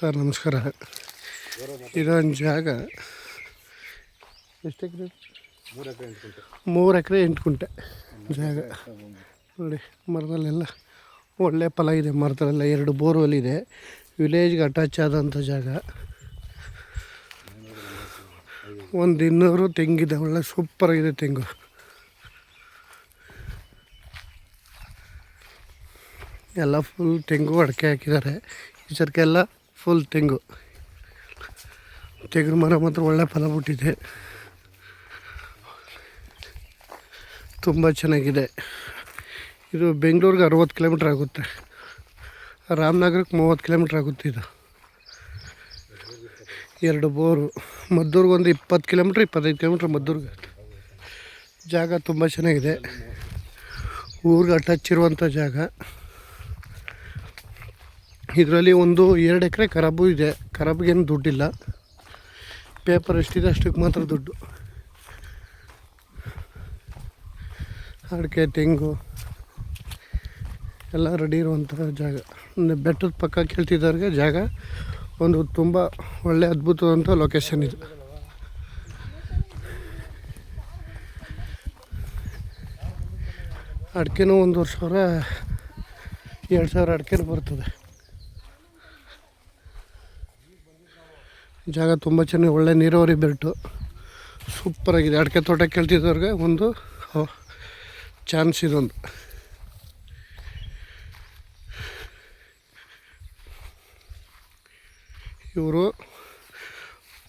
Sir ನಮಸ್ಕಾರ. ಇದೊಂದು ಜಾಗ ಎಷ್ಟು ಎಕರೆ? 3 ಎಕರೆ 8 ಗುಂಟೆ ಜಾಗ ನೋಡಿ. ಮರದಲ್ಲೆಲ್ಲ ಒಳ್ಳೆ ಫಲ ಇದೆ. ಮರದಲ್ಲೆಲ್ಲ 2 ಬೋರ್ವೆಲ್ ಇದೆ. ವಿಲೇಜ್ಗೆ ಅಟ್ಯಾಚ್ ಆದಂಥ ಜಾಗ. ಒಂದು 200 ತೆಂಗಿದೆ. ಒಳ್ಳೆ ಸೂಪರಾಗಿದೆ ತೆಂಗು. ಎಲ್ಲ ಫುಲ್ ತೆಂಗು ಅಡಿಕೆ ಹಾಕಿದ್ದಾರೆ. ಈ ಸರ್ಕೆಲ್ಲ ಫುಲ್ ತೆಂಗು ಮರ ಮಾತ್ರ ಒಳ್ಳೆ ಫಲ ಬಿಟ್ಟಿದೆ. ತುಂಬ ಚೆನ್ನಾಗಿದೆ. ಇದು ಬೆಂಗಳೂರಿಗೆ 60 ಕಿಲೋಮೀಟ್ರ್ ಆಗುತ್ತೆ. ರಾಮನಗರಕ್ಕೆ 30 ಕಿಲೋಮೀಟ್ರ್ ಆಗುತ್ತೆ. ಇದು 2 ಬೋರು. ಮದ್ದೂರಿಗೆ ಒಂದು 20 ಕಿಲೋಮೀಟ್ರ್ 25 ಕಿಲೋಮೀಟ್ರ್ ಮದ್ದೂರಿಗೆ. ಜಾಗ ತುಂಬ ಚೆನ್ನಾಗಿದೆ. ಊರಿಗೆ ಅಟ್ಯಾಚ್ ಇರುವಂಥ ಜಾಗ. ಇದರಲ್ಲಿ ಒಂದು 2 ಎಕರೆ ಖರಾಬು ಇದೆ. ಖರಾಬಿಗೇನು ದುಡ್ಡಿಲ್ಲ. ಪೇಪರ್ ಎಷ್ಟಿದೆ ಅಷ್ಟಕ್ಕೆ ಮಾತ್ರ ದುಡ್ಡು. ಅಡಿಕೆ ತೆಂಗು ಎಲ್ಲ ರೆಡಿ ಇರುವಂಥ ಜಾಗ. ಬೆಟ್ಟದ ಪಕ್ಕ ಕೇಳ್ತಿದ್ದವ್ರಿಗೆ ಜಾಗ ಒಂದು ತುಂಬ ಒಳ್ಳೆ ಅದ್ಭುತವಾದಂಥ ಲೊಕೇಶನ್ ಇದು. ಅಡಿಕೆನೂ 1,000 2,000 ಅಡಿಕೆನೂ ಬರ್ತದೆ. ಜಾಗ ತುಂಬ ಚೆನ್ನಾಗಿ ಒಳ್ಳೆ ನೀರಾವರಿ ಬೆಲ್ಟು ಸೂಪರಾಗಿದೆ. ಅಡಿಕೆ ತೋಟ ಕೇಳ್ತಿದ್ದವ್ರಿಗೆ ಒಂದು ಚಾನ್ಸ್ ಇದೊಂದು. ಇವರು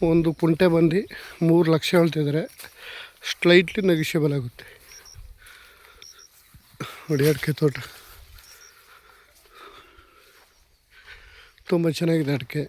ಒಂದು ಕುಂಟೆ ಬಂದು 3 ಲಕ್ಷ ಹೇಳ್ತಿದ್ದಾರೆ. ಸ್ಲೈಟ್ಲಿ ನೆಗಿಷಿಯಬಲ್ ಆಗುತ್ತೆ ನೋಡಿ. ಅಡಿಕೆ ತೋಟ ತುಂಬ ಚೆನ್ನಾಗಿದೆ. ಅಡಿಕೆ